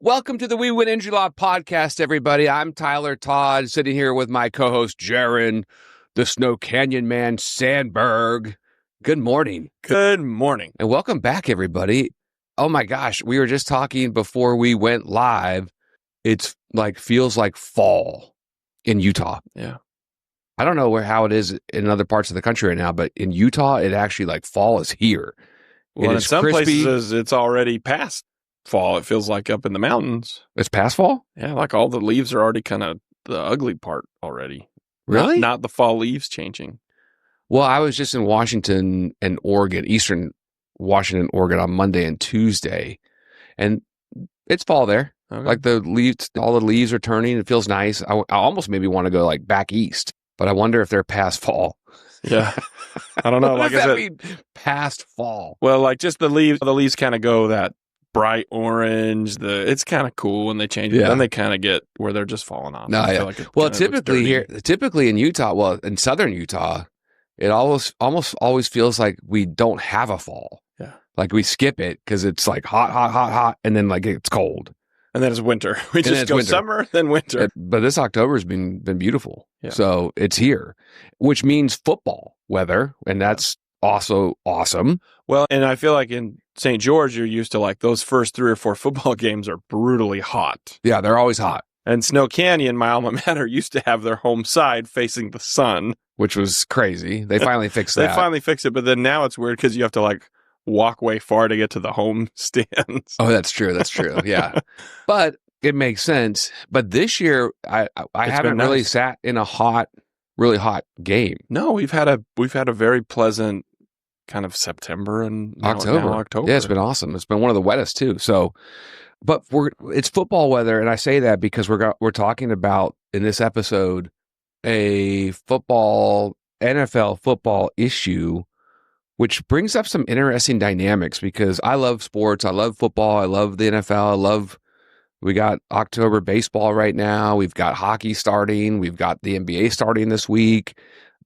Welcome to the We Win Injury Law podcast, everybody. I'm Tyler Todd, sitting here with my co-host, Jaron, the Snow Canyon Man, Sandberg. Good morning. Good morning. And welcome back, everybody. Oh my gosh, we were just talking before we went live. It's like, feels like fall in Utah. Yeah. I don't know how it is in other parts of the country right now, but in Utah, it actually like fall is here. Well, in some places, it's already past fall. It feels like up in the mountains. It's past fall? Yeah, like all the leaves are already kind of the ugly part already. Really? Not the fall leaves changing. Well, I was just in Washington and Oregon, Eastern Washington, Oregon on Monday and Tuesday, and it's fall there. Okay. Like the leaves, all the leaves are turning. It feels nice. I almost maybe want to go like back east, but I wonder if they're past fall. Yeah. I don't know. What does that mean, past fall? Well, like just the leaves kind of go that bright orange. It's kind of cool when they change it. Yeah. Then they kind of get where they're just falling off. No, I yeah. feel like it Well, kinda looks dirty. typically in Utah, well, in southern Utah, it almost always feels like we don't have a fall. Yeah. Like we skip it because it's like hot, and then like it's cold. And then it's winter. We just go summer, then winter. But this October has been beautiful. Yeah. So it's here, which means football weather, and that's also awesome. Well, and I feel like in St. George, you're used to like those first 3 or 4 football games are brutally hot. Yeah, they're always hot. And Snow Canyon, my alma mater, used to have their home side facing the sun. Which was crazy. They finally fixed that. They finally fixed it, but then now it's weird because you have to like walk way far to get to the home stands. Oh, that's true. That's true. Yeah. But it makes sense. But this year, I haven't really sat in a really hot game. No, we've had a very pleasant kind of September and now October. Yeah, it's been awesome. It's been one of the wettest too. So, but it's football weather, and I say that because we're talking about in this episode a NFL football issue, which brings up some interesting dynamics because I love sports. I love football. I love the NFL. We got October baseball right now. We've got hockey starting. We've got the NBA starting this week.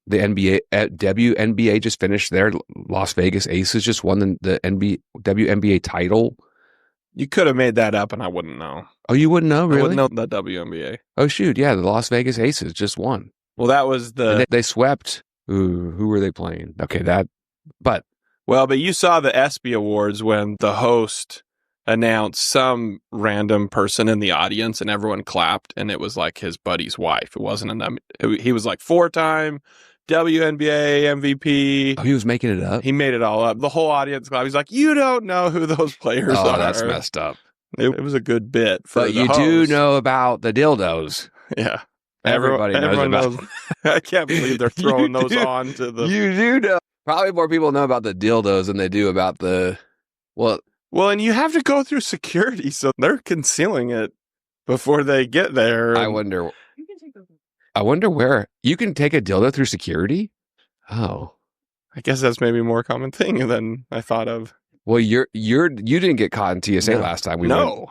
The WNBA just finished their Las Vegas Aces just won the WNBA title. You could have made that up and I wouldn't know. Oh, you wouldn't know, really? I wouldn't know the WNBA. Oh, shoot. Yeah, the Las Vegas Aces just won. Well, that was they swept. Ooh, who were they playing? Okay, but you saw the ESPY Awards when the host announced some random person in the audience and everyone clapped and it was like his buddy's wife. It wasn't he was like 4-time WNBA MVP. Oh, he was making it up? He made it all up. The whole audience clapped. He's like, you don't know who those players are. Oh, that's messed up. It was a good bit. But you do know about the dildos. Yeah. Everybody knows. I can't believe they're throwing those on to the... You do know. Probably more people know about the dildos than they do about the... Well, and you have to go through security, so they're concealing it before they get there. I wonder where... You can take a dildo through security? Oh. I guess that's maybe a more common thing than I thought of. Well, you didn't get caught in TSA last time we went.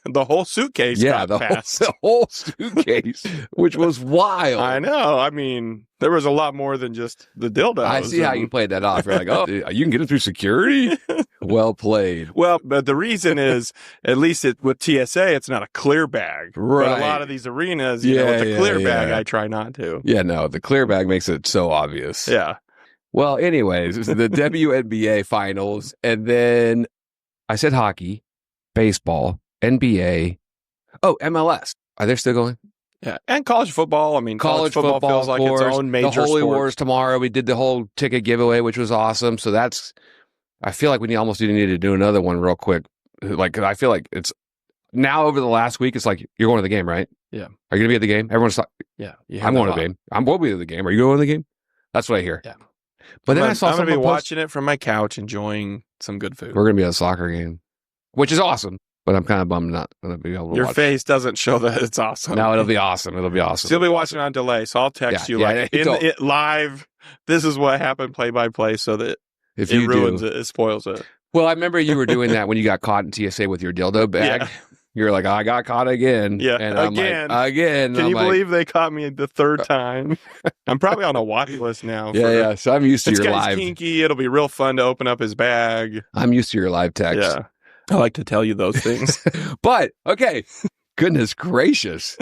The whole suitcase got passed. The whole suitcase, which was wild. I know. I mean, there was a lot more than just the dildos. I see how you played that off. You're like, oh, you can get it through security? Well played. Well, but the reason is, at least with TSA, it's not a clear bag. Right. But a lot of these arenas, with the clear bag, I try not to. Yeah, no, the clear bag makes it so obvious. Yeah. Well, anyways, the WNBA finals, and then I said hockey, baseball, NBA. Oh, MLS. Are they still going? Yeah, and college football. I mean, college football feels like its own major The Holy sport. Wars tomorrow. We did the whole ticket giveaway, which was awesome. So I feel like we almost need to do another one real quick. Like, I feel like it's now over the last week. It's like you're going to the game, right? Yeah. Are you going to be at the game? Everyone's like, yeah. I'm going to the game. I'm going to be at the game. Are you going to the game? That's what I hear. Yeah. But then I saw I'm going to be post, watching it from my couch, enjoying some good food. We're going to be at a soccer game, which is awesome. But I'm kind of bummed not going to be able to Your watch. face doesn't show that it's awesome. No, it'll be awesome. It'll be awesome. So you'll be watching on delay. So I'll text you it live. This is what happened play by play so that if it ruins it. It spoils it. Well, I remember you were doing that when you got caught in TSA with your dildo bag. Yeah. You were like, I got caught again. Yeah, and I'm again. Like, again. Can you believe they caught me the third time? I'm probably on a watch list now. Yeah. So I'm used to your live. live. Kinky. It'll be real fun to open up his bag. I'm used to your live text. Yeah. I like to tell you those things. But, okay, goodness gracious.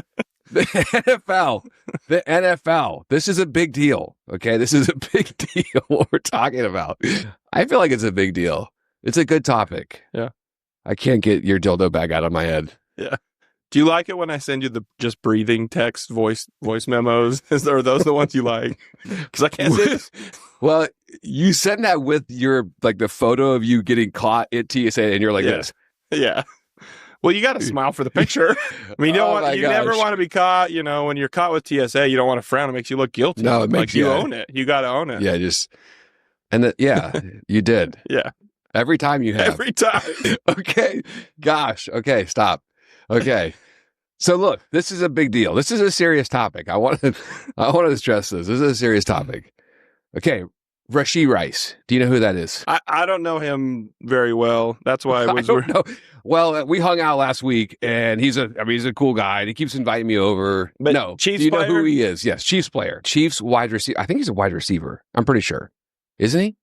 The NFL, this is a big deal, okay? This is a big deal, what we're talking about. I feel like it's a big deal. It's a good topic. Yeah. I can't get your dildo bag out of my head. Yeah. Do you like it when I send you the just breathing text voice memos? Are those the ones you like? Because I can't say this. Well, you send that with your, like, the photo of you getting caught at TSA, and you're like this. Yeah. Well, you got to smile for the picture. I mean, you never want to be caught. You know, when you're caught with TSA, you don't want to frown. It makes you look guilty. No, it makes you own it. You got to own it. Yeah, you did. Yeah. Every time you have. Every time. Okay. Gosh. Okay. Stop. Okay. So look, this is a big deal. This is a serious topic. I want to stress this. This is a serious topic. Okay. Rashee Rice. Do you know who that is? I don't know him very well. That's why I don't know. Well, we hung out last week, and he's a cool guy, and he keeps inviting me over. But no, Chiefs do you player? know who he is? Yes, Chiefs player. Chiefs wide receiver. I think he's a wide receiver. I'm pretty sure. Isn't he?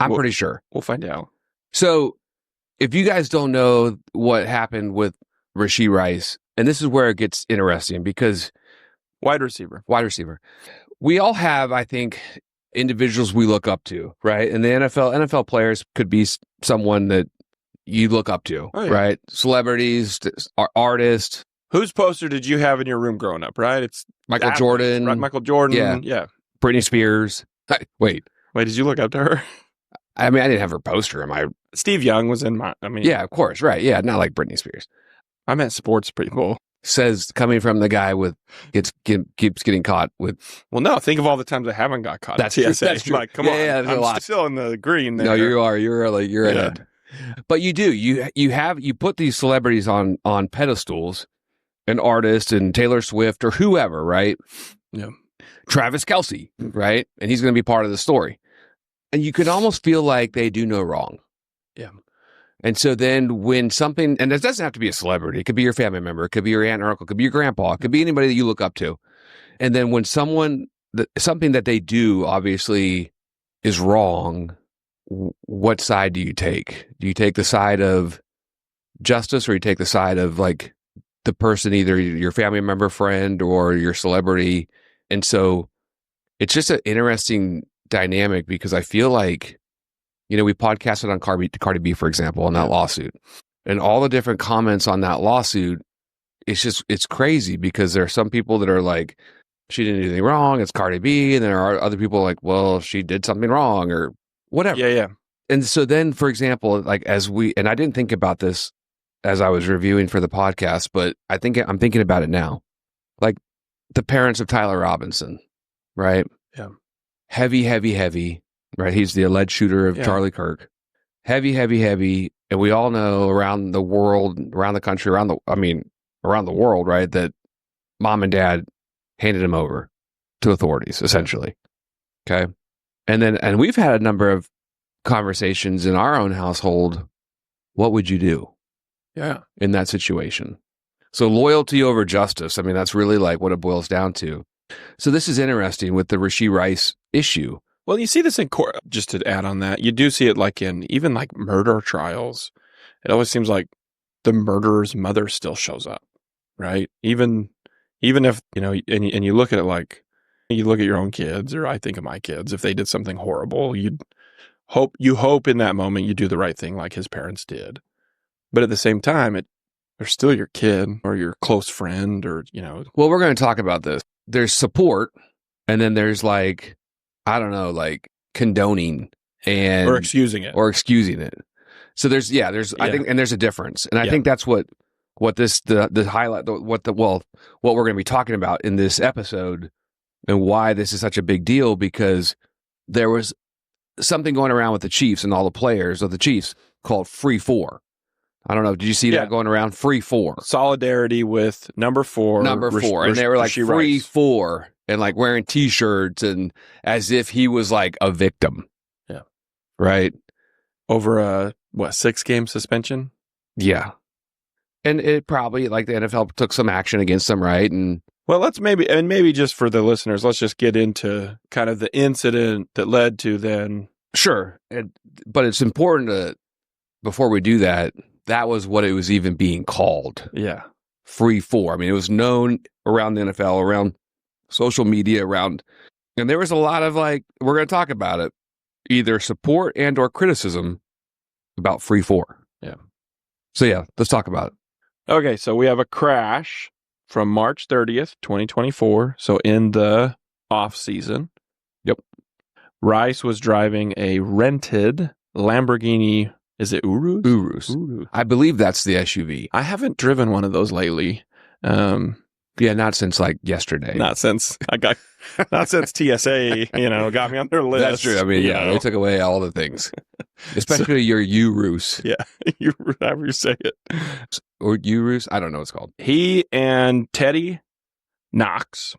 I'm pretty sure. We'll find out. So, if you guys don't know what happened with Rashee Rice, and this is where it gets interesting because wide receiver. We all have, I think, individuals we look up to, right? And the NFL players could be someone that you look up to, right? Celebrities, artists. Whose poster did you have in your room growing up, right? It's Michael Jordan. Right? Michael Jordan. Yeah. Britney Spears. Wait, did you look up to her? I mean, I didn't have her poster in my... Steve Young was in my... yeah, of course, right. Yeah, not like Britney Spears. I meant sports people. Says coming from the guy with keeps getting caught with. Well, no, think of all the times I haven't got caught. That's true. That's true. Like, come on, I'm a lot. Still in the green there. No, you are. You're ahead. But you do. You put these celebrities on pedestals, an artist and Taylor Swift or whoever, right? Yeah. Travis Kelce, right? And he's going to be part of the story. And you can almost feel like they do no wrong. Yeah. And so then when something, and it doesn't have to be a celebrity, it could be your family member, it could be your aunt or uncle, it could be your grandpa, it could be anybody that you look up to. And then when something that they do obviously is wrong, what side do you take? Do you take the side of justice or you take the side of like the person, either your family member, friend, or your celebrity? And so it's just an interesting dynamic because I feel like, you know, we podcasted on Cardi B, for example, on that lawsuit, and all the different comments on that lawsuit. It's crazy because there are some people that are like, she didn't do anything wrong. It's Cardi B. And there are other people like, well, she did something wrong or whatever. Yeah. And so then, for example, like and I didn't think about this as I was reviewing for the podcast, but I'm thinking about it now. Like the parents of Tyler Robinson, right? Yeah. Heavy. Right, he's the alleged shooter of Charlie Kirk. Heavy, and we all know around the world, around the country, around the world, right, that mom and dad handed him over to authorities, essentially. Okay, and we've had a number of conversations in our own household. What would you do? Yeah, in that situation. So loyalty over justice. I mean, that's really like what it boils down to. So this is interesting with the Rashee Rice issue. Well, you see this in court, just to add on that, you do see it like in even like murder trials. It always seems like the murderer's mother still shows up, right? Even if, you know, and you look at it like, you look at your own kids, or I think of my kids, if they did something horrible, you hope in that moment you do the right thing like his parents did. But at the same time, they're still your kid or your close friend or, you know. Well, we're going to talk about this. There's support, and then there's like, I don't know, like condoning or excusing it. So there's I think, and there's a difference, and I think that's what this the highlight what we're going to be talking about in this episode, and why this is such a big deal, because there was something going around with the Chiefs and all the players of the Chiefs called Free 4. I don't know. Did you see that going around? Free 4 solidarity with number 4, and they were like Free 4. And like wearing T-shirts and as if he was like a victim. Yeah. Right? Over a, 6-game suspension? Yeah. And it probably, like the NFL took some action against him, right? And well, maybe just for the listeners, let's just get into kind of the incident that led to then. Sure. But it's important to, before we do that, that was what it was even being called. Yeah. Free for. I mean, it was known around the NFL, around social media, and there was a lot of we're going to talk about it, either support and or criticism about free for. Yeah. So yeah, let's talk about it. Okay, so we have a crash from March 30th, 2024. So in the off season. Yep. Rice was driving a rented Lamborghini. Is it Urus? Urus. I believe that's the SUV. I haven't driven one of those lately. Yeah, not since yesterday. Not since TSA, got me on their list. That's true. I mean, they took away all the things, especially your Urus. Yeah, however you say it. Or Urus. I don't know what it's called. He and Teddy Knox,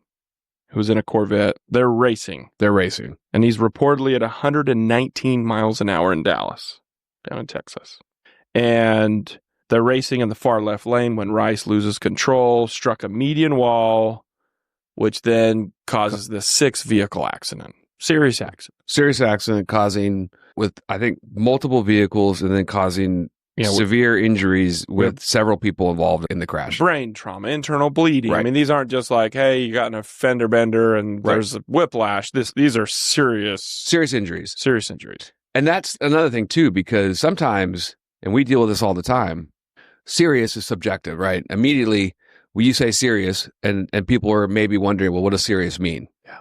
who's in a Corvette, they're racing. And he's reportedly at 119 miles an hour in Dallas, down in Texas. And they're racing in the far left lane when Rice loses control, struck a median wall, which then causes the 6th vehicle accident. Serious accident causing, with, I think, multiple vehicles and then causing severe injuries with several people involved in the crash. Brain trauma, internal bleeding. Right. I mean, these aren't just hey, you got in a fender bender and there's a whiplash. These are serious injuries. Serious injuries. And that's another thing, too, because sometimes, and we deal with this all the time, serious is subjective, right? Immediately, when you say serious, and people are maybe wondering, well, what does serious mean? Yeah.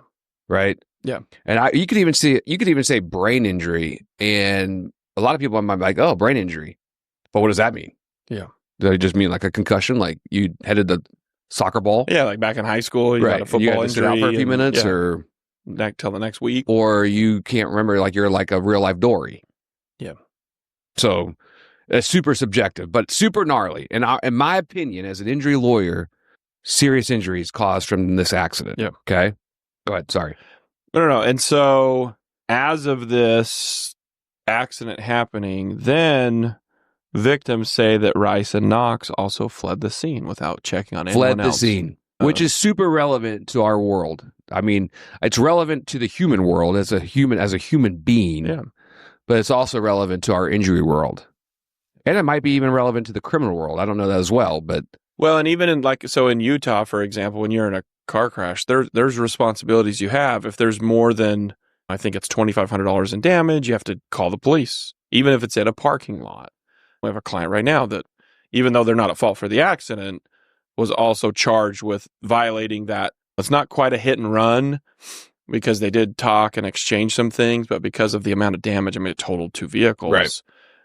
Right? Yeah. And you could even say brain injury, and a lot of people might be like, oh, brain injury. But what does that mean? Yeah. Does it just mean like a concussion, like you headed the soccer ball? Yeah, like back in high school, you got a football injury. Sit out for a few minutes, or till the next week. Or you can't remember, you're like a real life Dory. Yeah. So it's super subjective, but super gnarly. And in my opinion, as an injury lawyer, serious injuries caused from this accident. Yeah. Okay. Go ahead. Sorry. No. And so as of this accident happening, then victims say that Rice and Knox also fled the scene without checking on anyone else. Fled the scene, which is super relevant to our world. I mean, it's relevant to the human world as a human being. Yeah. But it's also relevant to our injury world. And it might be even relevant to the criminal world. I don't know that as well, but... Well, and even in Utah, for example, when you're in a car crash, there's responsibilities you have. If there's more than, I think it's $2,500 in damage, you have to call the police, even if it's in a parking lot. We have a client right now that, even though they're not at fault for the accident, was also charged with violating that. It's not quite a hit and run, because they did talk and exchange some things, but because of the amount of damage, I mean, it totaled 2 vehicles. Right.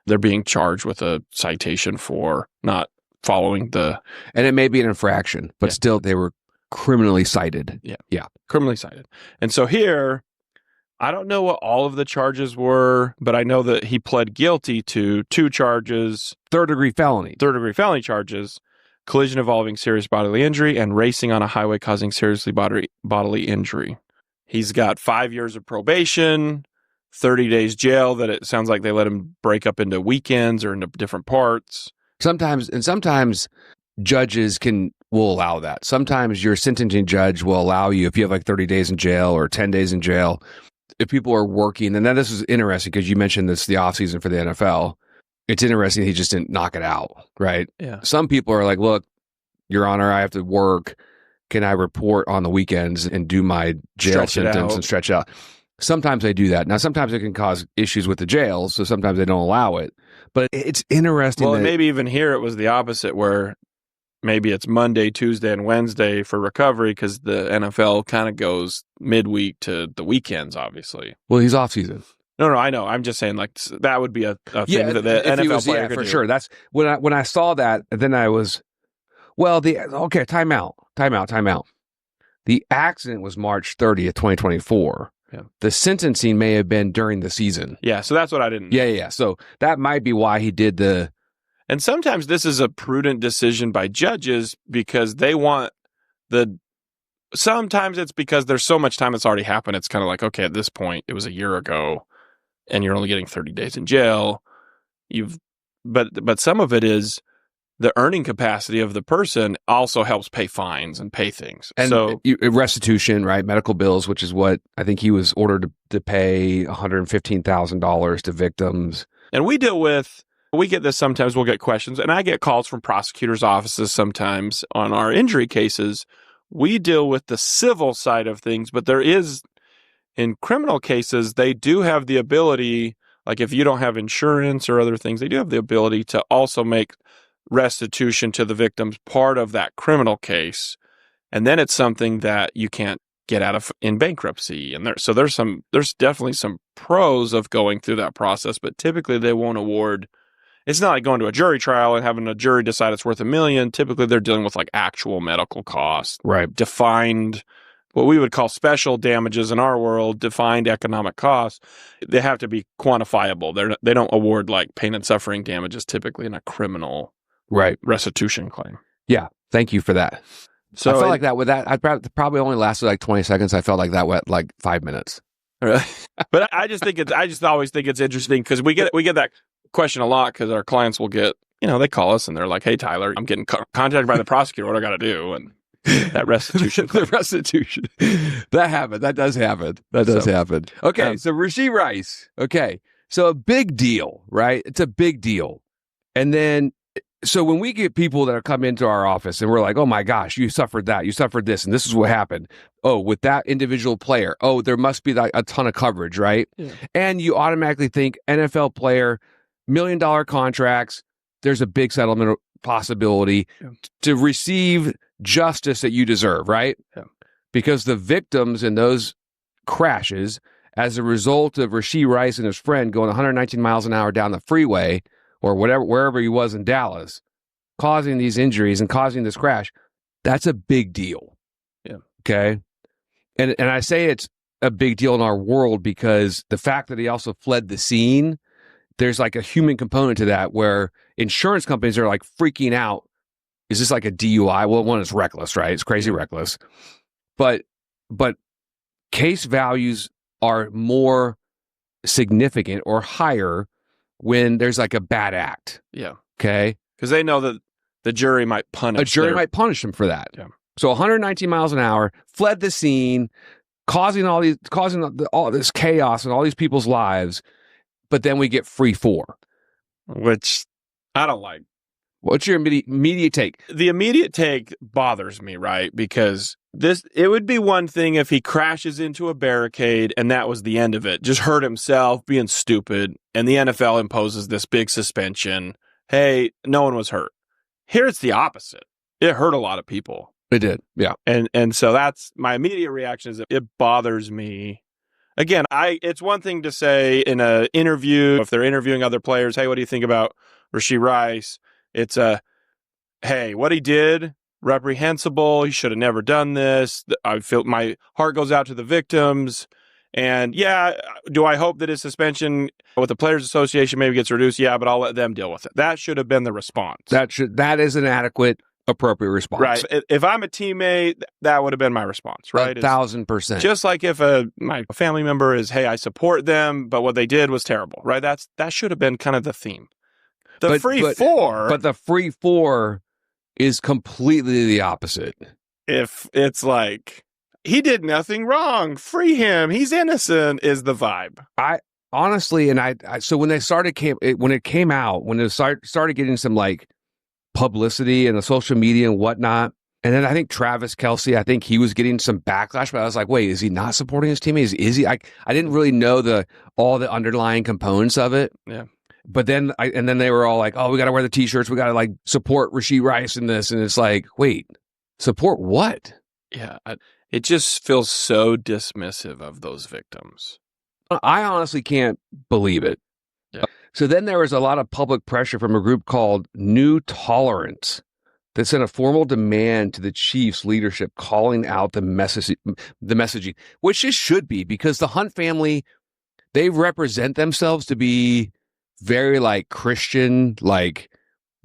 They're being charged with a citation for not following the... And it may be an infraction, but still they were criminally cited. Yeah. Criminally cited. And so here, I don't know what all of the charges were, but I know that he pled guilty to 2 charges. Third-degree felony charges, collision involving serious bodily injury, and racing on a highway causing seriously bodily injury. He's got 5 years of probation, 30 days jail that it sounds like they let him break up into weekends or into different parts. Sometimes judges will allow that. Sometimes your sentencing judge will allow you, if you have 30 days in jail or 10 days in jail, if people are working, and then this is interesting because you mentioned this, the offseason for the NFL. It's interesting he just didn't knock it out, right? Yeah. Some people are like, look, Your Honor, I have to work. Can I report on the weekends and do my jail sentence and stretch it out? Sometimes they do that. Now, sometimes it can cause issues with the jails, so sometimes they don't allow it. But it's interesting. Well, maybe even here it was the opposite, where maybe it's Monday, Tuesday, and Wednesday for recovery, because the NFL kind of goes midweek to the weekends, obviously. Well, he's off season. No, I know. I'm just saying, that would be a thing that the NFL player could for do. Sure. That's when I saw that. Then I was, time out. The accident was March 30th, 2024. Yeah. The sentencing may have been during the season. Yeah, so that's what I didn't know. Yeah. So that might be why he did the... And sometimes this is a prudent decision by judges because they want sometimes it's because there's so much time that's already happened. It's kind of like, okay, at this point, it was a year ago and you're only getting 30 days in jail. But some of it is the earning capacity of the person also helps pay fines and pay things. And so restitution, right? Medical bills, which is what I think he was ordered to pay $115,000 to victims. And we deal with we get this sometimes, we'll get questions, and I get calls from prosecutors' offices sometimes on our injury cases. We deal with the civil side of things, but there is, in criminal cases, they do have the ability, like if you don't have insurance or other things, they do have the ability to also make restitution to the victims part of that criminal case. And then it's something that you can't get out of in bankruptcy. And there's definitely some pros of going through that process, but typically they won't award. It's not like going to a jury trial and having a jury decide it's worth $1 million. Typically they're dealing with like actual medical costs, Right. defined, what we would call special damages in our world, defined economic costs. They have to be quantifiable. They don't award like pain and suffering damages typically in a criminal restitution claim. Yeah. Thank you for that. So I felt like that with that. I probably only lasted like 20 seconds. I felt like that went like 5 minutes. Really? But I just always think it's interesting because we get that question a lot because our clients will get, they call us and they're like, "Hey, Tyler, I'm getting contacted by the prosecutor. What do I got to do?" And that restitution. The restitution. That happened. That does happen. Happen. Okay. So Rashee Rice. Okay. So a big deal, right? It's a big deal. And then, so when we get people that are come into our office and we're like, "Oh my gosh, you suffered that, you suffered this, and this is what happened. Oh, with that individual player, oh, there must be like a ton of coverage, right?" Yeah. And you automatically think NFL player, $1 million contracts, there's a big settlement possibility to receive justice that you deserve, right? Yeah. Because the victims in those crashes, as a result of Rashee Rice and his friend going 119 miles an hour down the freeway or wherever he was in Dallas, causing these injuries and causing this crash, that's a big deal. Yeah. Okay. And I say it's a big deal in our world because the fact that he also fled the scene, there's like a human component to that where insurance companies are like freaking out. Is this like a DUI? Well, one is reckless, right? It's crazy reckless. But case values are more significant or higher when there's like a bad act. Yeah. Okay. Because they know that the jury might punish. A jury might punish them for that. Yeah. So 119 miles an hour, fled the scene, causing all this chaos in all these people's lives. But then we get free for, which I don't like. What's your immediate take? The immediate take bothers me, right? Because it would be one thing if he crashes into a barricade and that was the end of it. Just hurt himself, being stupid, and the NFL imposes this big suspension. Hey, no one was hurt. Here it's the opposite. It hurt a lot of people. It did, yeah. And so that's my immediate reaction is that it bothers me. Again, it's one thing to say in an interview, if they're interviewing other players, "Hey, what do you think about Rashee Rice?" It's hey, what he did, reprehensible. He should have never done this. I feel my heart goes out to the victims. And yeah, do I hope that his suspension with the Players Association maybe gets reduced? Yeah, but I'll let them deal with it. That should have been the response. That is an adequate, appropriate response. Right. If I'm a teammate, that would have been my response, right? 1,000%. Just like if my family member is, "Hey, I support them, but what they did was terrible," right? That should have been kind of the theme. But the free for is completely the opposite. If it's like, he did nothing wrong, free him, he's innocent, is the vibe. I honestly, so when it came out, when it started getting some like publicity and the social media and whatnot, and then I think Travis Kelce, I think he was getting some backlash, but I was like, wait, is he not supporting his teammates? Is he? I didn't really know all the underlying components of it. Yeah. But then they were all like, "Oh, we got to wear the t-shirts. We got to like support Rashee Rice in this." And it's like, wait, support what? Yeah. It just feels so dismissive of those victims. I honestly can't believe it. Yeah. So then there was a lot of public pressure from a group called New Tolerance that sent a formal demand to the Chiefs leadership calling out the messaging, which it should be, because the Hunt family, they represent themselves to be very like Christian, like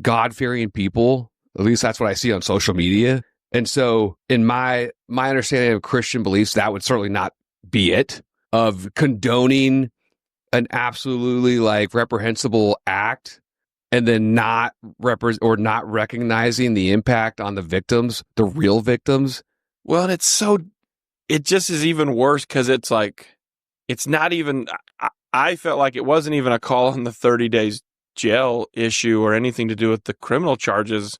God-fearing people. At least that's what I see on social media. And so in my understanding of Christian beliefs, that would certainly not be it, of condoning an absolutely like reprehensible act and then not recognizing the impact on the victims, the real victims. Well, and it just is even worse because it's like, it's not even, I felt like it wasn't even a call on the 30 days jail issue or anything to do with the criminal charges,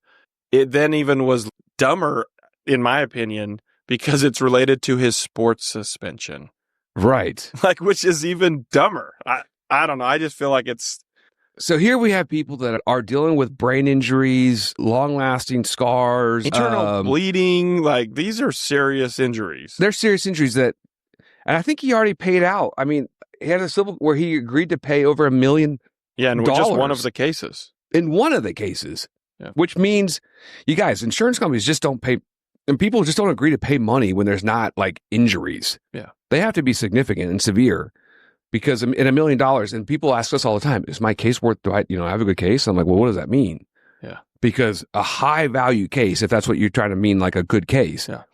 it then even was dumber, in my opinion, because it's related to his sports suspension. Right. Like, which is even dumber. I don't know. I just feel like it's... So here we have people that are dealing with brain injuries, long-lasting scars, internal bleeding. Like, these are serious injuries. They're serious injuries that, and I think he already paid out. I mean, he had a civil where he agreed to pay over $1 million. Yeah, and just one of the cases. In one of the cases, yeah. Which means, you guys, insurance companies just don't pay, and people just don't agree to pay money when there's not like injuries. Yeah, they have to be significant and severe. Because in $1 million, and people ask us all the time, is my case worth, do I have a good case? I'm like, well, what does that mean? Yeah. Because a high value case, if that's what you're trying to mean, like a good case, a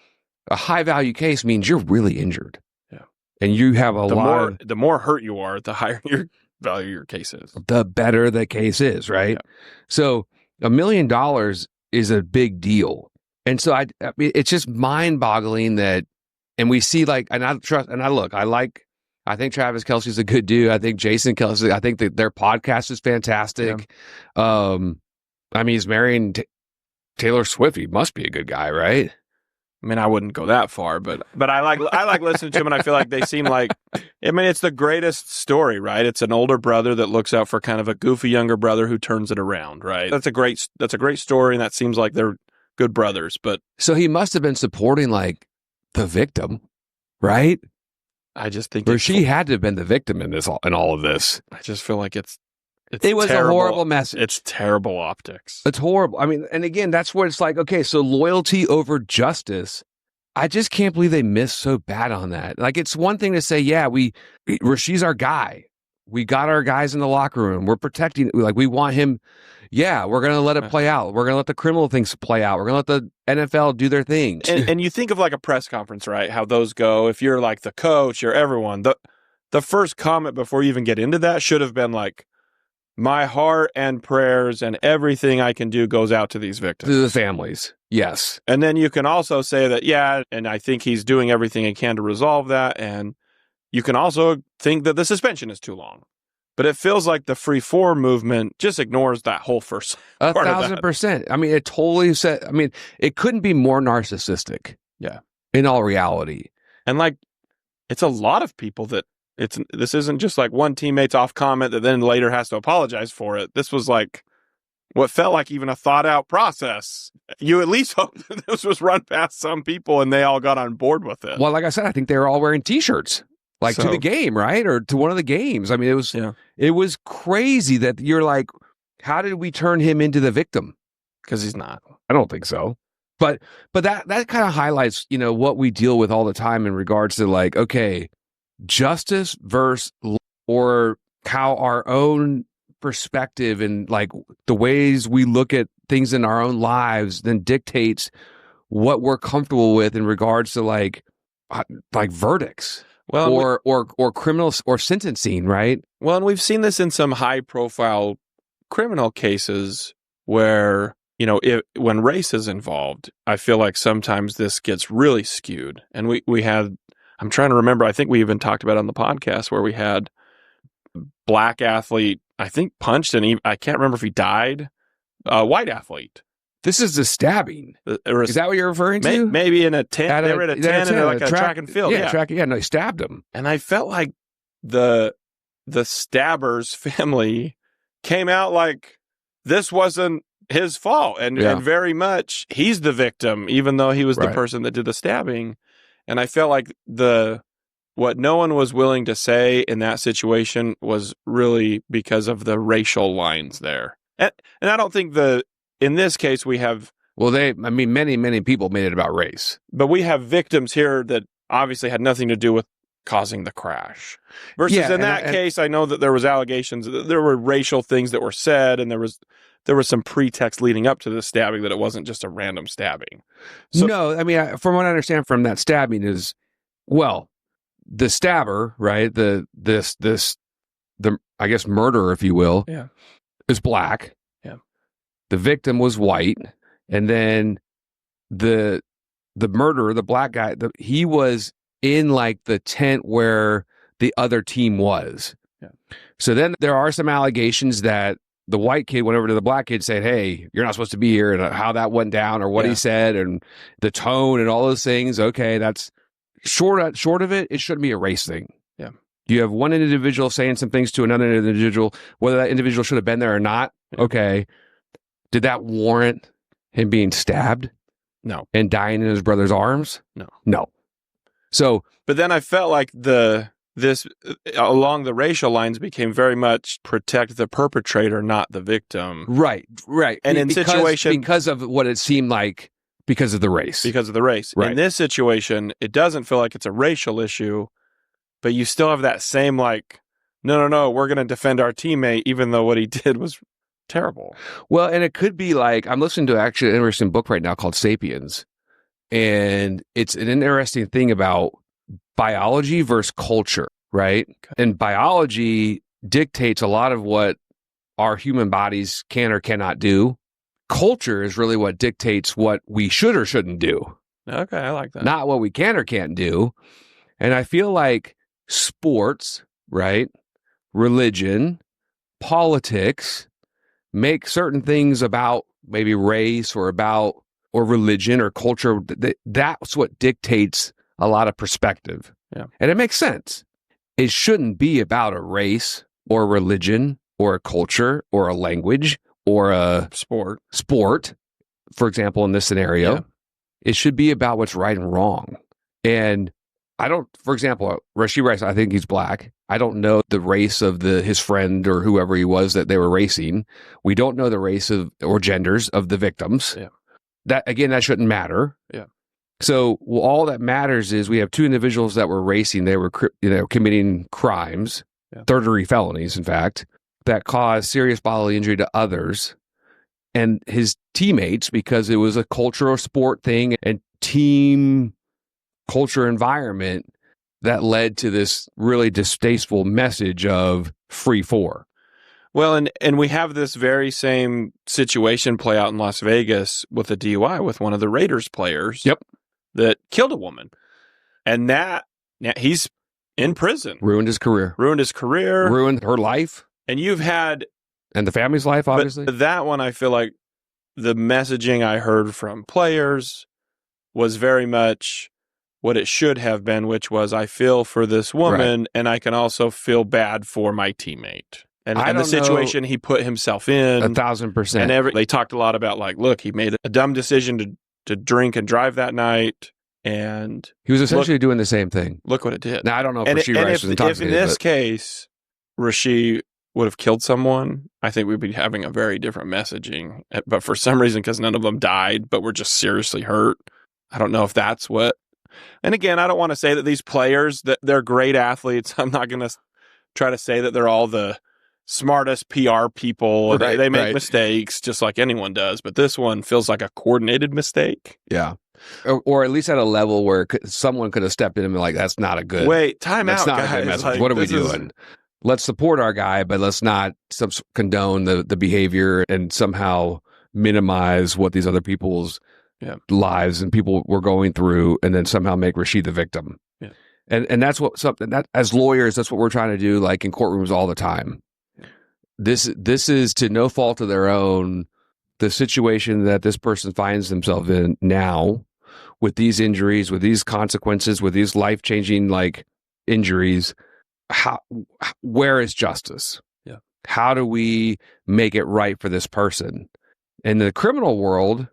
high value case means you're really injured. Yeah. And you have the more hurt you are, the higher your value your case is. The better the case is, right? Yeah. So $1 million is a big deal. And so I mean, it's just mind boggling that, and we see like, I think Travis Kelce's a good dude. I think Jason Kelce, I think that their podcast is fantastic. Yeah. I mean, he's marrying Taylor Swift. He must be a good guy, right? I mean, I wouldn't go that far, but I like listening to him, and I feel like they seem like, I mean, it's the greatest story, right? It's an older brother that looks out for kind of a goofy younger brother who turns it around, right? That's a great story, and that seems like they're good brothers. But so he must have been supporting like the victim, right? I just think Rashee had to have been the victim in all of this. I just feel like it was terrible, a horrible message. It's terrible optics. It's horrible. I mean, and again, that's where it's like, okay, so loyalty over justice. I just can't believe they missed so bad on that. Like, it's one thing to say, yeah, Rashee's our guy. We got our guys in the locker room. We're protecting, like, we want him. Yeah, we're going to let it play out. We're going to let the criminal things play out. We're going to let the NFL do their thing. And you think of like a press conference, right? How those go. If you're like the coach or everyone, the first comment before you even get into that should have been like, my heart and prayers and everything I can do goes out to these victims. To the families, yes. And then you can also say that, yeah, and I think he's doing everything he can to resolve that. And you can also think that the suspension is too long. But it feels like the free form movement just ignores that whole first part 1,000%. I mean, it totally said, I mean, it couldn't be more narcissistic. Yeah. In all reality. And like, it's a lot of people that this isn't just like one teammate's off comment that then later has to apologize for it. This was like what felt like even a thought out process. You at least hope that this was run past some people and they all got on board with it. Well, like I said, I think they were all wearing t-shirts. Like to the game, right? Or to one of the games. I mean, it was crazy that you're like, how did we turn him into the victim? Because he's not. I don't think so. But that kind of highlights, what we deal with all the time in regards to like, okay, justice versus or how our own perspective and like the ways we look at things in our own lives then dictates what we're comfortable with in regards to like verdicts. Well, or criminals or sentencing, right? Well, and we've seen this in some high-profile criminal cases where, when race is involved, I feel like sometimes this gets really skewed. And we had, I'm trying to remember, I think we even talked about it on the podcast where we had black athlete, I think punched, and I can't remember if he died, white athlete. This is the stabbing. Is that what you're referring to? Maybe in a tent. They were at a tent and like a track and field. Yeah, no, he stabbed him. And I felt like the stabber's family came out like this wasn't his fault. And very much he's the victim, even though he was the person that did the stabbing. And I felt like what no one was willing to say in that situation was really because of the racial lines there. And I don't think in this case, we have... Well, many, many people made it about race. But we have victims here that obviously had nothing to do with causing the crash. Versus in that case, I know that there was allegations, there were racial things that were said, and there was some pretext leading up to the stabbing that it wasn't just a random stabbing. So, no, I mean, from what I understand from that stabbing is, well, the stabber, right, the I guess murderer, if you will, is black. The victim was white, and then the murderer, the black guy, he was in like the tent where the other team was. Yeah. So then there are some allegations that the white kid went over to the black kid saying, hey, you're not supposed to be here, and how that went down or what he said and the tone and all those things. Okay, that's short of it. It shouldn't be a race thing. Yeah. You have one individual saying some things to another individual, whether that individual should have been there or not. Yeah. Okay. Did that warrant him being stabbed? No. And dying in his brother's arms? No. So, but then I felt like this along the racial lines became very much protect the perpetrator, not the victim. Right. And because of what it seemed like, because of the race. Right. In this situation, it doesn't feel like it's a racial issue, but you still have that same like, no, we're going to defend our teammate, even though what he did was terrible. Well, and it could be like, I'm listening to actually an interesting book right now called Sapiens. And it's an interesting thing about biology versus culture, right? Okay. And biology dictates a lot of what our human bodies can or cannot do. Culture is really what dictates what we should or shouldn't do. Okay, I like that. Not what we can or can't do. And I feel like sports, right? Religion, politics make certain things about maybe race or religion or culture. That's what dictates a lot of perspective. Yeah. And it makes sense. It shouldn't be about a race or religion or a culture or a language or a sport, for example, in this scenario. Yeah. It should be about what's right and wrong. And for example, Rashee Rice, I think he's black. I don't know the race of his friend or whoever he was that they were racing. We don't know the race or genders of the victims. Yeah. That shouldn't matter. Yeah. So all that matters is we have two individuals that were racing. They were, committing crimes, third-degree felonies, in fact, that caused serious bodily injury to others. And his teammates, because it was a cultural sport thing and team culture environment, that led to this really distasteful message of free for. Well, and we have this very same situation play out in Las Vegas with a DUI with one of the Raiders players. Yep. That killed a woman. And he's in prison. Ruined his career. Ruined her life. And and the family's life, obviously. But that one, I feel like the messaging I heard from players was very much what it should have been, which was, I feel for this woman, and I can also feel bad for my teammate. And the situation he put himself in. 1,000%. And they talked a lot about, like, look, he made a dumb decision to drink and drive that night. And he was essentially doing the same thing. Look what it did. Now, I don't know if Rashee Rice was intoxicated. If in this case, Rashee would have killed someone, I think we'd be having a very different messaging. But for some reason, because none of them died, but were just seriously hurt, I don't know if that's what. And again, I don't want to say that these players, that they're great athletes. I'm not going to try to say that they're all the smartest PR people. Right, they make mistakes just like anyone does. But this one feels like a coordinated mistake. Yeah. Or at least at a level where someone could have stepped in and been like, that's not a good. Wait, time out, guys. A good message. Like, what are we doing? Let's support our guy, but let's not condone the behavior and somehow minimize what these other people's lives and people were going through, and then somehow make Rashee the victim. Yeah. And that's that as lawyers, that's what we're trying to do, like in courtrooms all the time. Yeah. This is to no fault of their own, the situation that this person finds themselves in now, with these injuries, with these consequences, with these life-changing like injuries. Where is justice? Yeah. How do we make it right for this person? In the criminal world,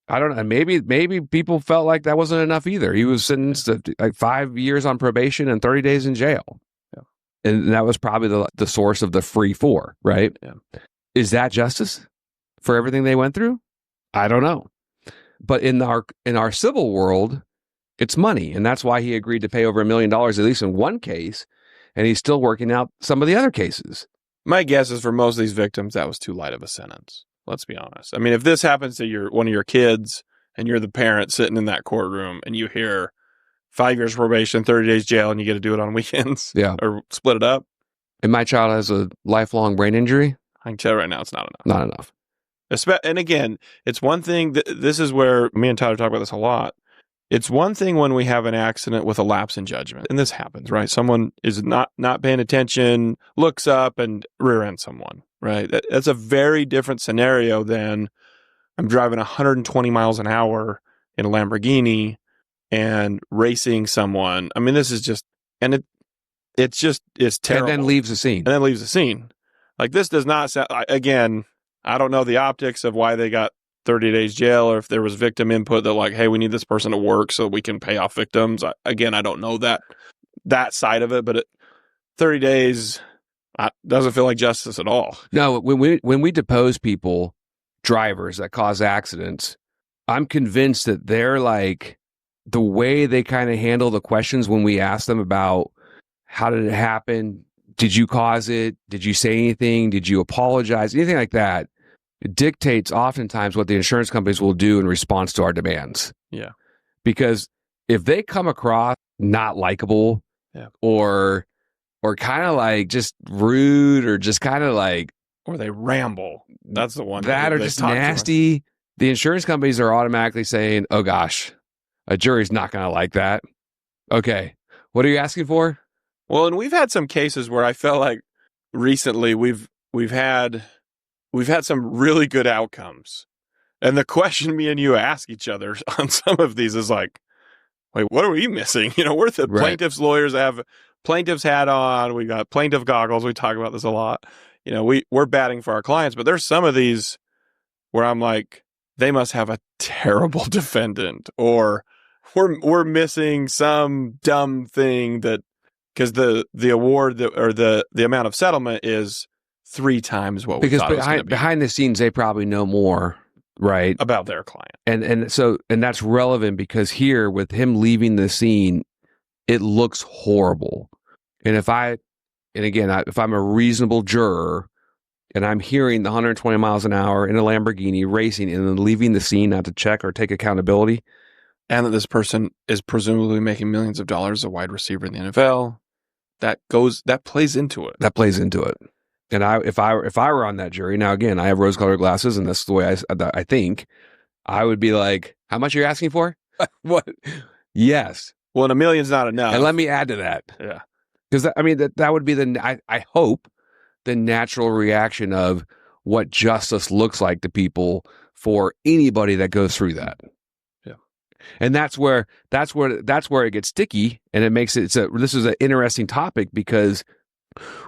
I don't know. Maybe people felt like that wasn't enough either. He was sentenced to like 5 years on probation and 30 days in jail. Yeah. And that was probably the source of the free for, right? Yeah. Is that justice for everything they went through? I don't know. But in our civil world, it's money. And that's why he agreed to pay over $1 million, at least in one case. And he's still working out some of the other cases. My guess is for most of these victims, that was too light of a sentence. Let's be honest. I mean, if this happens to one of your kids and you're the parent sitting in that courtroom and you hear 5 years probation, 30 days jail, and you get to do it on weekends or split it up. And my child has a lifelong brain injury. I can tell you right now, it's not enough. Not enough. And again, it's one thing, this is where me and Tyler talk about this a lot. It's one thing when we have an accident with a lapse in judgment, and this happens, right? Someone is not paying attention, looks up and rear ends someone, right? That's a very different scenario than I'm driving 120 miles an hour in a Lamborghini and racing someone. I mean, this is just, and it's terrible. And then leaves the scene. Like, this does not sound, again, I don't know the optics of why they got 30 days jail, or if there was victim input that like, hey, we need this person to work so we can pay off victims. I don't know that side of it, but 30 days doesn't feel like justice at all. No, when we depose people, drivers that cause accidents, I'm convinced that they're like, the way they kind of handle the questions when we ask them about how did it happen, did you cause it, did you say anything, did you apologize, anything like that, it dictates oftentimes what the insurance companies will do in response to our demands. Yeah. Because if they come across not likable, or kind of like just rude, or just kind of like, or they ramble, that's the one that are just nasty, the insurance companies are automatically saying, oh gosh, a jury's not going to like that. Okay, what are you asking for? Well, and we've had some cases where I felt like recently we've had some really good outcomes. And the question me and you ask each other on some of these is like, wait, what are we missing? We're the plaintiff's lawyers that have plaintiff's hat on. We got plaintiff goggles. We talk about this a lot. We're batting for our clients, but there's some of these where I'm like, they must have a terrible defendant, or we're missing some dumb thing that, because the award or the amount of settlement is 3 times what we thought it was going to be. Behind the scenes, they probably know more, right, about their client, and that's relevant because here with him leaving the scene, it looks horrible. And if I'm a reasonable juror and I'm hearing the 120 miles an hour in a Lamborghini racing and then leaving the scene not to check or take accountability, and that this person is presumably making millions of dollars, a wide receiver in the NFL, that plays into it. And if I were on that jury, now again, I have rose-colored glasses, and that's the way I think, I would be like, how much are you asking for? What? Yes. Well, and $1 million's not enough. And let me add to that. Yeah. Because that would be I hope the natural reaction of what justice looks like to people for anybody that goes through that. Yeah. And that's where it gets sticky, and it makes it this is an interesting topic, because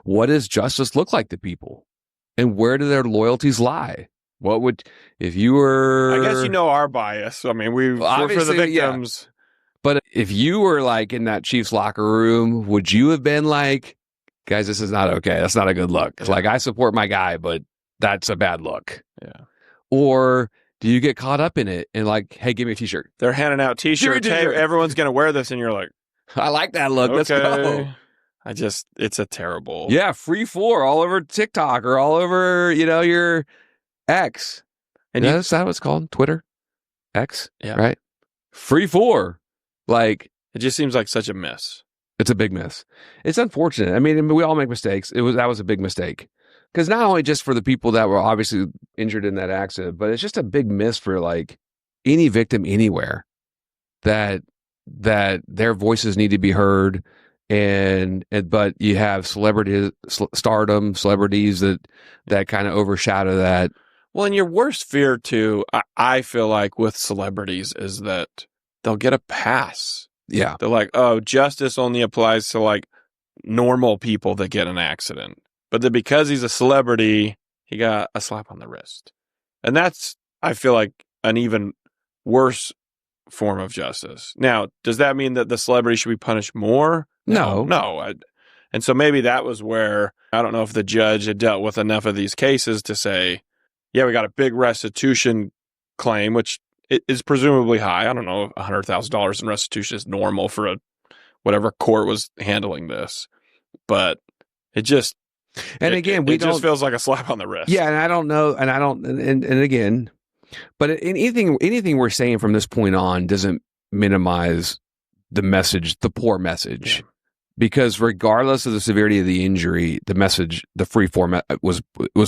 what does justice look like to people, and where do their loyalties lie? What would, if you were, I guess our bias. I mean, we're for the victims. Yeah. But if you were like in that Chiefs locker room, would you have been like, guys, this is not okay. That's not a good look. Yeah. Like, I support my guy, but that's a bad look. Yeah. Or do you get caught up in it and like, hey, give me a t-shirt? They're handing out t-shirts. Hey, everyone's going to wear this. And you're like, I like that look. Okay. Let's go. It's a terrible. Yeah. Free for all over TikTok or all over, your X. And is that what it's called? Twitter? X? Yeah. Right? Free for. Like, it just seems like such a miss. It's a big miss. It's unfortunate. I mean, we all make mistakes. That was a big mistake. Because not only just for the people that were obviously injured in that accident, but it's just a big miss for like any victim anywhere that their voices need to be heard. But you have celebrities that kind of overshadow that. Well, and your worst fear too, I feel like with celebrities, is that they'll get a pass. Yeah. They're like, oh, justice only applies to like normal people that get an accident. But that because he's a celebrity, he got a slap on the wrist. And that's, I feel like, an even worse form of justice. Now, does that mean that the celebrity should be punished more? No. And so maybe that was where, I don't know if the judge had dealt with enough of these cases to say, yeah, we got a big restitution claim, which is presumably high. I don't know, $100,000 in restitution is normal for whatever court was handling this. But it just... And again, it just feels like a slap on the wrist. Yeah, and I don't know, and again, but anything we're saying from this point on doesn't minimize the message, the poor message, because regardless of the severity of the injury, the message, the free form was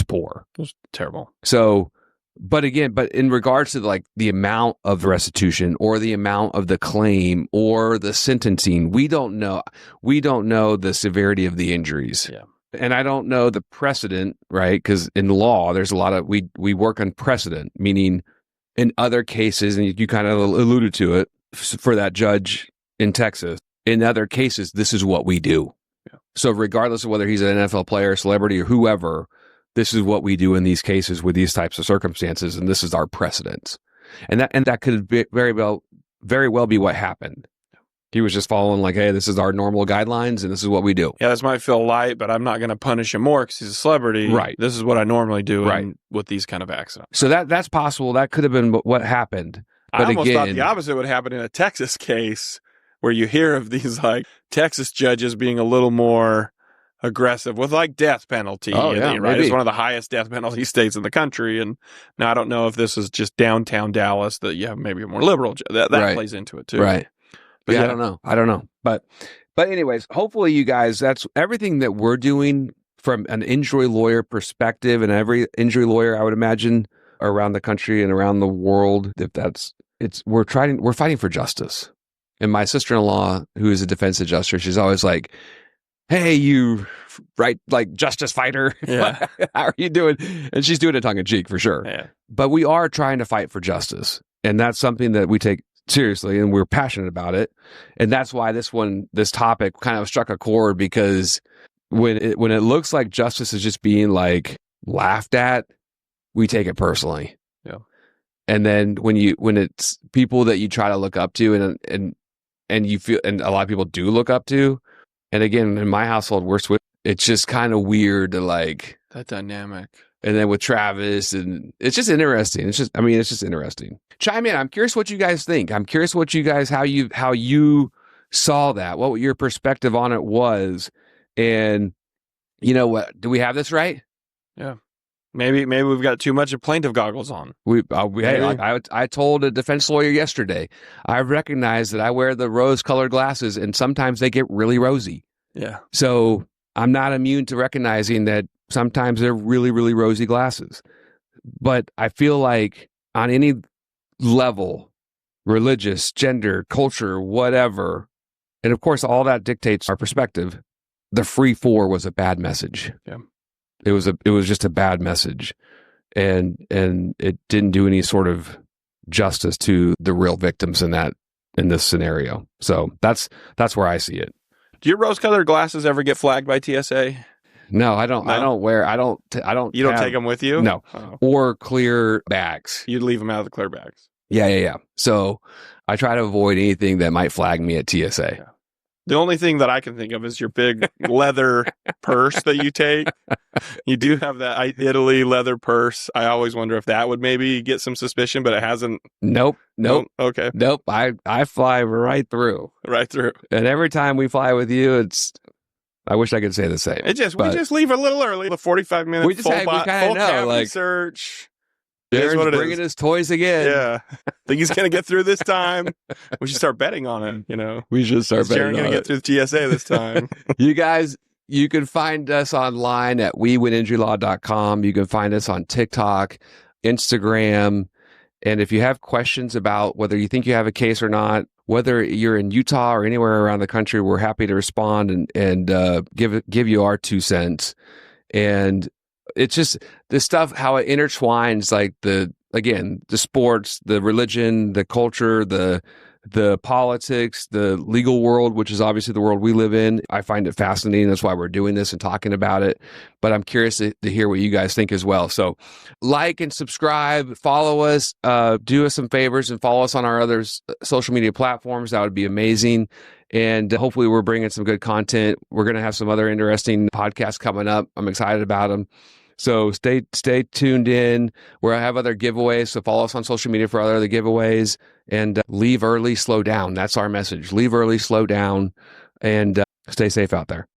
poor. It was terrible. So, but in regards to like the amount of the restitution or the amount of the claim or the sentencing, we don't know the severity of the injuries. Yeah. And I don't know the precedent, right? Because in law, there's a lot of we work on precedent, meaning in other cases, and you kind of alluded to it for that judge in Texas. In other cases, this is what we do. Yeah. So regardless of whether he's an NFL player, celebrity, or whoever, this is what we do in these cases with these types of circumstances, and this is our precedent. And that could be very well be what happened. He was just following like, hey, this is our normal guidelines, and this is what we do. Yeah, this might feel light, but I'm not going to punish him more because he's a celebrity. Right. This is what I normally do right. with these kind of accidents. So that's possible. That could have been what happened. But I almost again, thought the opposite would happen in a Texas case where you hear of these like Texas judges being a little more aggressive with like death penalty. Oh, yeah, right? maybe. It's one of the highest death penalty states in the country. And now I don't know if this is just downtown Dallas that you have maybe a more liberal. That right. plays into it too. Right. But yeah, I don't know. But anyways, hopefully you guys, that's everything that we're doing from an injury lawyer perspective, and every injury lawyer, I would imagine, around the country and around the world, we're fighting for justice. And my sister-in-law, who is a defense adjuster, she's always like, hey, you like justice fighter. Yeah. How are you doing? And she's doing it tongue in cheek for sure. Yeah. But we are trying to fight for justice. And that's something that we take seriously, and we're passionate about it. And that's why this topic kind of struck a chord, because when it looks like justice is just being like laughed at, we take it personally. Yeah. And then when it's people that you try to look up to and you feel, and a lot of people do look up to, and again, in my household, it's just kind of weird to like that dynamic. And then with Travis, and it's just interesting. It's just interesting. Chime in. I'm curious what you guys think. I'm curious what you guys, how you saw that, what your perspective on it was. And you know what? Do we have this right? Yeah. Maybe we've got too much of plaintiff goggles on. I told a defense lawyer yesterday, I recognize that I wear the rose-colored glasses, and sometimes they get really rosy. Yeah. So I'm not immune to recognizing that sometimes they're really, really rosy glasses. But I feel like on any level, religious, gender, culture, whatever, and of course, all that dictates our perspective, the 3-4 was a bad message. Yeah. It was just a bad message. And it didn't do any sort of justice to the real victims in this scenario. So that's where I see it. Do your rose-colored glasses ever get flagged by TSA? No, I don't. No? I don't. You don't take them with you? No. Oh. Or clear bags. You'd leave them out of the clear bags. Yeah. So I try to avoid anything that might flag me at TSA. Yeah. The only thing that I can think of is your big leather purse that you take. You do have that Italy leather purse. I always wonder if that would maybe get some suspicion, but it hasn't. Nope. Okay. Nope. I fly right through. Right through. And every time we fly with you, I wish I could say the same. We just leave a little early. The 45-minute we just full know, like, search. Darren's bringing his toys again. Yeah. Think he's going to get through this time? We should start betting on it, you know. We should start betting on it. Darren going to get through the TSA this time? You guys, you can find us online at wewinInjuryLaw.com. You can find us on TikTok, Instagram. And if you have questions about whether you think you have a case or not, whether you're in Utah or anywhere around the country, we're happy to respond and give you our 2 cents. And it's just this stuff, how it intertwines, like the sports, the religion, the culture, the politics, the legal world, which is obviously the world we live in. I find it fascinating. That's why we're doing this and talking about it. But I'm curious to hear what you guys think as well. So like and subscribe, follow us, do us some favors and follow us on our other social media platforms. That would be amazing. And hopefully we're bringing some good content. We're going to have some other interesting podcasts coming up. I'm excited about them. So stay tuned in. Where I have other giveaways. So follow us on social media for other giveaways. And leave early, slow down. That's our message. Leave early, slow down, and stay safe out there.